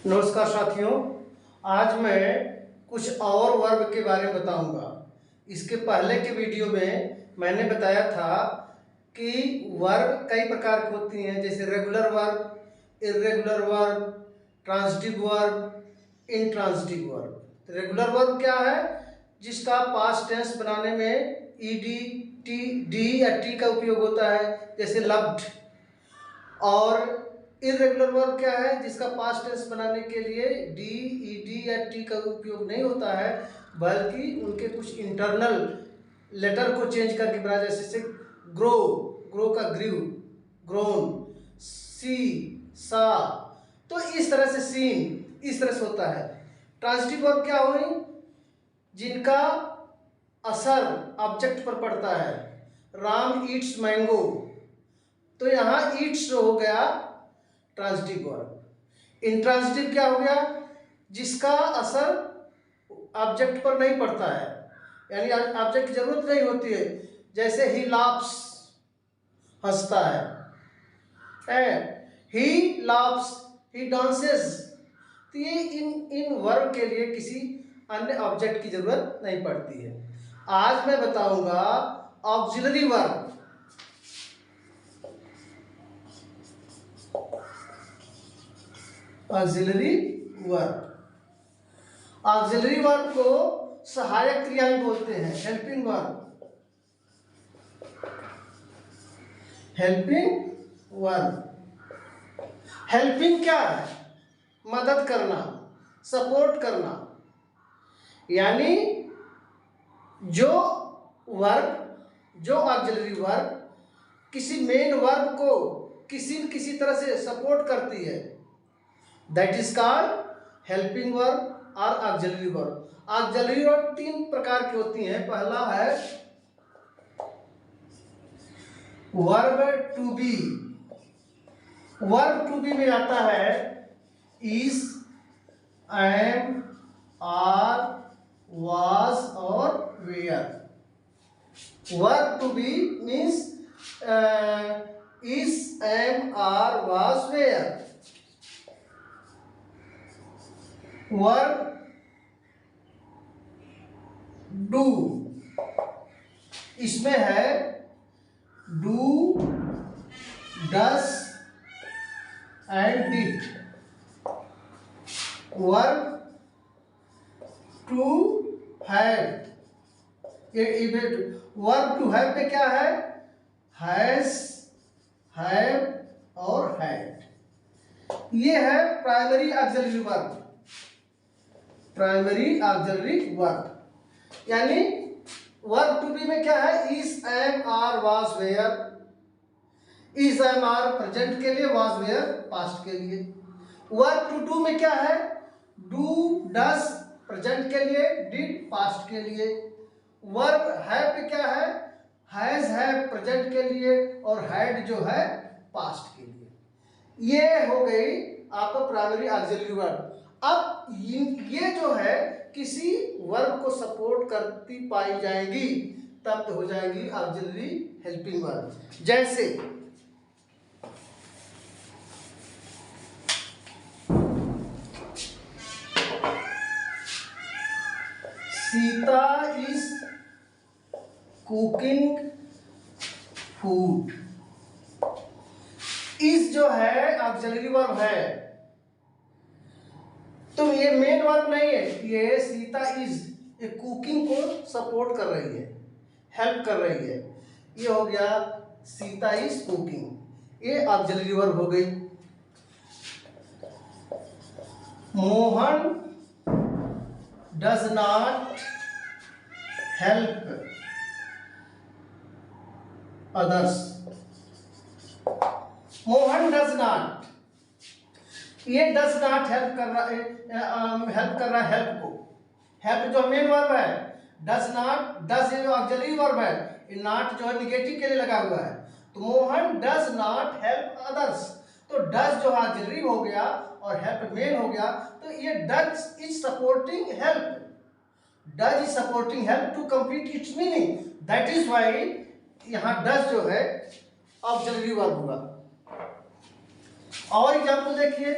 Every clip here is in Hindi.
नमस्कार साथियों, आज मैं कुछ और वर्ब के बारे में बताऊंगा। इसके पहले के वीडियो में मैंने बताया था कि वर्ब कई प्रकार की होती हैं, जैसे regular verb, irregular verb, transitive verb, intransitive verb. Regular verb क्या है? जिसका पास्ट टेंस बनाने में ईडी, टी, डी या टी का उपयोग होता है, जैसे लव्ड। और इर्रेगुलर वर्ब क्या है? जिसका पास्ट टेंस बनाने के लिए डी, ईडी या टी का उपयोग नहीं होता है, बल्कि उनके कुछ इंटरनल लेटर को चेंज करके बनाया, जैसे ग्रो, ग्रो का ग्रीव, ग्रोन, सी, सा। तो इस तरह से सीन, इस तरह से होता है। ट्रांजिटिव वर्ब क्या हुई? जिनका असर ऑब्जेक्ट पर पड़ता है। राम ईट्स मैंगो, तो यहाँ ईट्स हो गया ट्रांजिटिव वर्ब। इंट्रांजिटिव क्या हो गया? जिसका असर ऑब्जेक्ट पर नहीं पड़ता है, यानी ऑब्जेक्ट की जरूरत नहीं होती है, जैसे ही लाफ्स, हंसता है, ही लाफ्स, ही डांसेस। तो ये इन वर्ब के लिए किसी अन्य ऑब्जेक्ट की जरूरत नहीं पड़ती है। आज मैं बताऊंगा auxiliary verb. Auxiliary verb, auxiliary verb को सहायक क्रिया भी बोलते हैं, helping verb. Helping verb, helping क्या है? मदद करना, सपोर्ट करना। यानी जो वर्ब, जो ऑक्सिलरी वर्ब किसी मेन वर्ब को किसी तरह से सपोर्ट करती है, that is called helping verb और ऑक्सिलरी वर्ब। ऑक्सिलरी वर्ब तीन प्रकार की होती हैं। पहला है verb to be. Verb to be में आता है इज, एम, आर, वाज और were. Verb to be means is, am, are, was, were. Verb do, इसमें है do, does and did. Verb to have, verb to have में क्या है? हैज, हैव और हैड। ये है primary auxiliary verb. Primary auxiliary verb यानी वर्ब टू बी में क्या है? Is, am, are, was, were. Is, am, are present के लिए, वाज, वेयर पास्ट के लिए। वर्ब टू डू में क्या है? डू, डस प्रेजेंट के लिए, डिड पास्ट के लिए। वर्ब हैव में क्या है? हैज, हैव प्रेजेंट के लिए और हैड जो है पास्ट के लिए। ये हो गई आपका प्राइमरी ऑक्सिलरी वर्ब। अब ये जो है किसी वर्ब को सपोर्ट करती पाई जाएगी, तब तो हो जाएगी ऑक्सिलरी हेल्पिंग वर्ब। जैसे Sita is cooking food. Is जो है ऑक्सिलरी वर्ब है, तो ये मेन वर्ब नहीं है। ये सीता इज, ये कुकिंग को सपोर्ट कर रही है, हेल्प कर रही है। ये हो गया सीता इज कुकिंग, ये ऑक्सिलरी वर्ब हो गई। Mohan does not help others. Mohan does not, ये डज नॉट हेल्प कर रहा है, हेल्प कर रहा है हेल्प को। हेल्प जो मेन वर्ब है, डज नॉट, डज ये जो ऑक्सिलरी वर्ब है, ये नॉट जो है निगेटिव के लिए लगा हुआ है। तो Mohan does not help others, तो डज जो ऑक्सिलरी हो गया और हेल्प मेन हो गया, तो ये does is supporting help. Does is supporting help to complete its meaning, that is why यहां डज जो है ऑक्सिलरी वर्ब होगा। और एग्जाम्पल देखिए,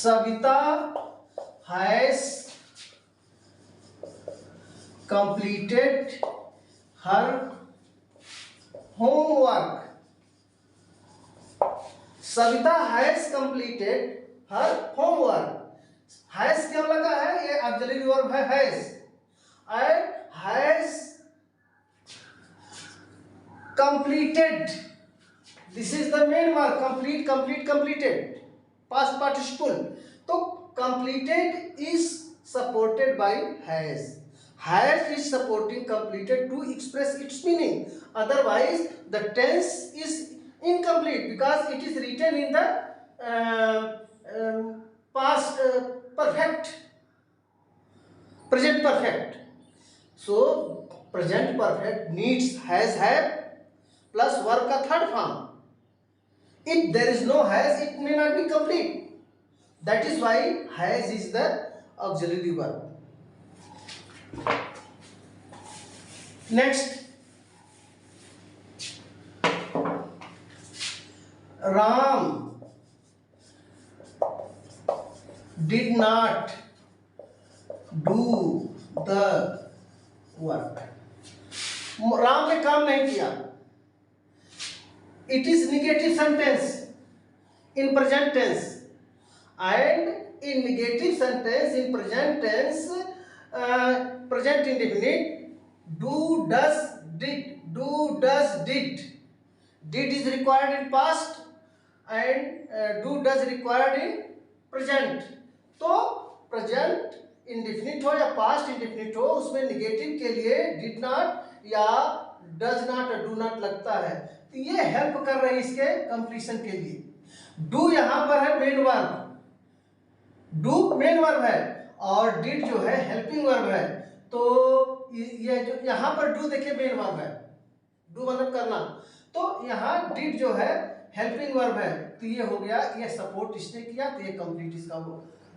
Savita has completed her homework. Savita has completed her homework. Has क्या लगा है? ये ऑक्सिलरी वर्ब है has, and has completed. This is the main verb. Complete, complete, completed. Past participle. तो completed is supported by has. Has is supporting completed to express its meaning. Otherwise, the tense is incomplete because it is written in the past perfect, present perfect. So, present perfect needs has, have plus verb का third form. If there is no has, it may not be complete. That is why has is the auxiliary verb. Next, Ram did not do the work. Ram ने काम नहीं किया. It is negative sentence in present tense, and in negative sentence in present tense, present indefinite, do, does, did. Do, does, did. Did is required in past and do, does required in present. तो present indefinite हो या past indefinite हो, उसमें negative के लिए did not या does not or do not लगता है. तो ये हेल्प कर रही है इसके कंप्लीशन के लिए. डू यहां पर है main verb, do main verb है, और डिड जो है हेल्पिंग वर्ब है. तो ये जो यहां पर डू देखिए मेन वर्ब है, डू मतलब करना, तो यहां डिड जो है हेल्पिंग वर्ब है. तो ये हो गया, ये सपोर्ट इसने किया, तो ये कंप्लीट इसका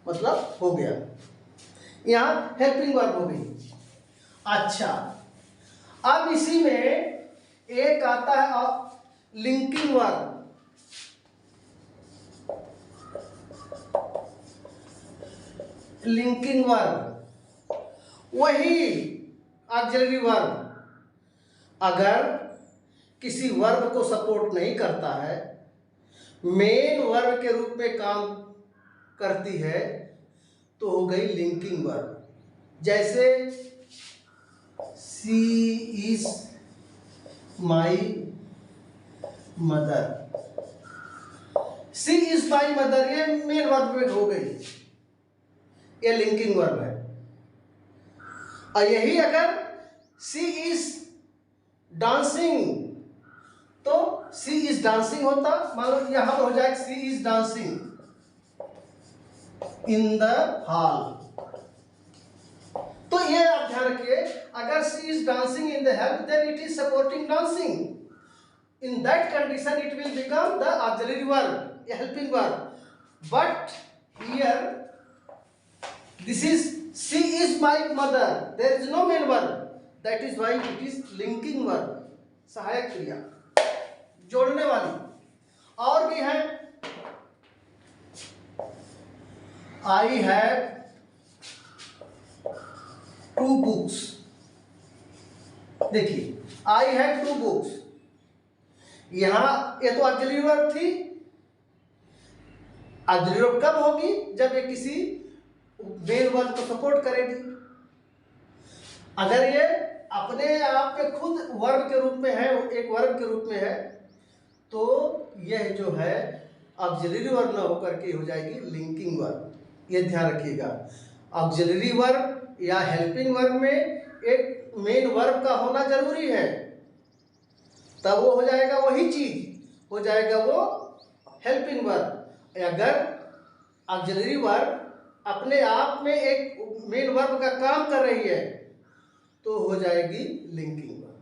मतलब हो गया. यहां हेल्पिंग वर्ब हो गई. अच्छा, अब इसी में एक आता है लिंकिंग वर्ब. लिंकिंग वर्ब वही ऑक्सिलरी वर्ब अगर किसी वर्ब को सपोर्ट नहीं करता है, मेन वर्ब के रूप में काम करती है, तो हो गई लिंकिंग वर्ब. जैसे she is my mother. She is my mother ये मेन वर्ब में हो गई, ये लिंकिंग वर्ब है. और यही अगर शी इज डांसिंग, तो शी इज डांसिंग होता, मान लो यहां पर हो जाए she is dancing in the hall. तो ये आप ध्यान रखिए, अगर she is dancing in the help, then it is supporting dancing. In that condition, it will become the auxiliary verb, a helping verb. But here, this is she is my mother. There is no main verb. That is why it is linking verb, सहायक क्रिया, जोड़ने वाली. और भी है, I have 2 books. देखिए, I have 2 books. यहां ये तो ऑक्सिलरी वर्ब थी. ऑक्सिलरी वर्ब कब होगी? जब ये किसी मेन वर्ब को सपोर्ट करेगी. अगर ये अपने आप पे खुद वर्ब के रूप में है, एक वर्ब के रूप में है, तो यह जो है ऑक्सिलरी वर्ब ना होकर के हो जाएगी लिंकिंग वर्ब. ये ध्यान रखिएगा, ऑक्सिलरी वर्ब या हेल्पिंग वर्ब में एक मेन वर्ब का होना जरूरी है, तब वो हो जाएगा वही चीज, हो जाएगा वो हेल्पिंग वर्ब. अगर ऑक्सिलरी वर्ब अपने आप में एक मेन वर्ब का काम कर रही है, तो हो जाएगी लिंकिंग वर्ब.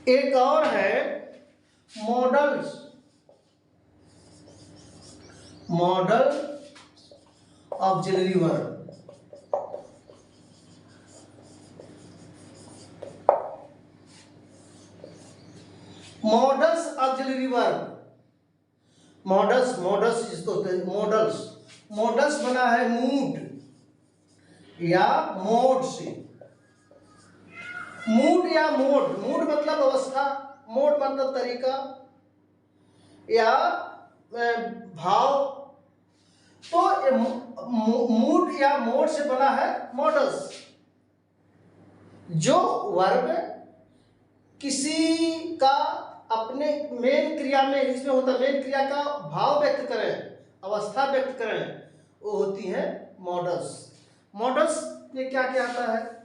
एक और है models. Model auxiliary verb. Models auxiliary verb models, models जिसको मॉडल्स, मॉडल्स बना है मूड या मोड से। मूड या मोड, मूड मतलब अवस्था, मोड मतलब तरीका या भाव। तो मूड या मोड से बना है मॉडल्स। जो वर्ब किसी का अपने मेन क्रिया में, इसमें होता है मेन क्रिया का भाव व्यक्त करें, अवस्था व्यक्त करें, वो होती है मॉडल्स। मॉडल्स में क्या क्या आता है?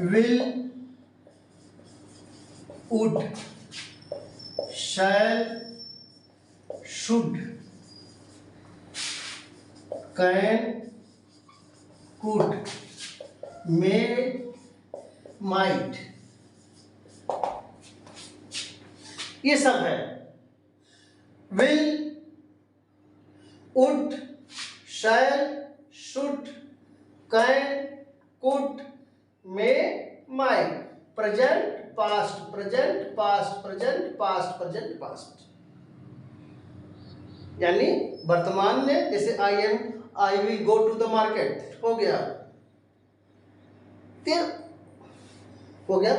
Will, would, shall, should, can, could, may, might, ये सब है। Will, would, shall, should, can, could, may, might. Present, past, present, past, present, past, present, past. यानी वर्तमान में, जैसे I will go to the market हो गया, फिर हो गया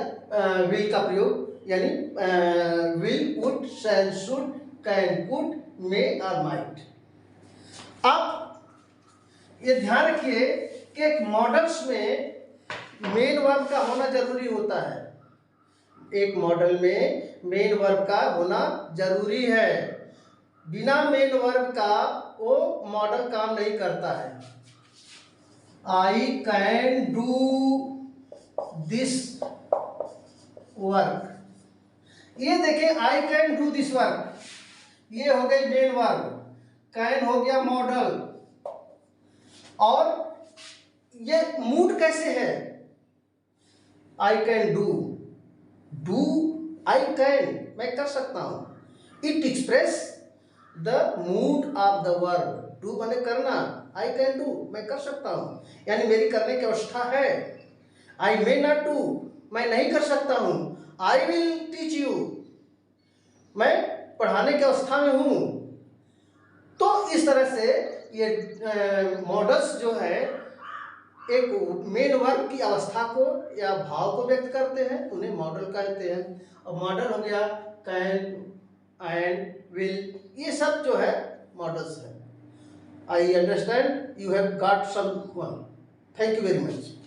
विल का प्रयोग, यानी will, would, shall, should, can, could, may और माइट। अब ये ध्यान रखिए कि एक मॉडल्स में मेन वर्ब का होना जरूरी होता है। एक मॉडल में मेन वर्ब का होना जरूरी है। बिना मेन वर्ब का वो मॉडल काम नहीं करता है। I can do this work, ये देखिए I can do this work, ये हो गई मेन वर्ब, कैन हो गया मॉडल। और ये मूड कैसे है? I can do, do I can, मैं कर सकता हूं। It express the mood off the verb, do माने करना, आई कैन डू, मैं कर सकता हूं, यानी मेरी करने की अवस्था है। आई मे नॉट डू, मैं नहीं कर सकता हूं। आई विल टीच यू, मैं पढ़ाने की अवस्था में हूं। तो इस तरह से ये मॉडल्स जो है एक मेन वर्ब की अवस्था को या भाव को व्यक्त करते हैं, उन्हें मॉडल कहते हैं। और मॉडल हो गया कैन एंड विल, ये सब जो है मॉडल्स है। I understand you have got someone. Thank you very much.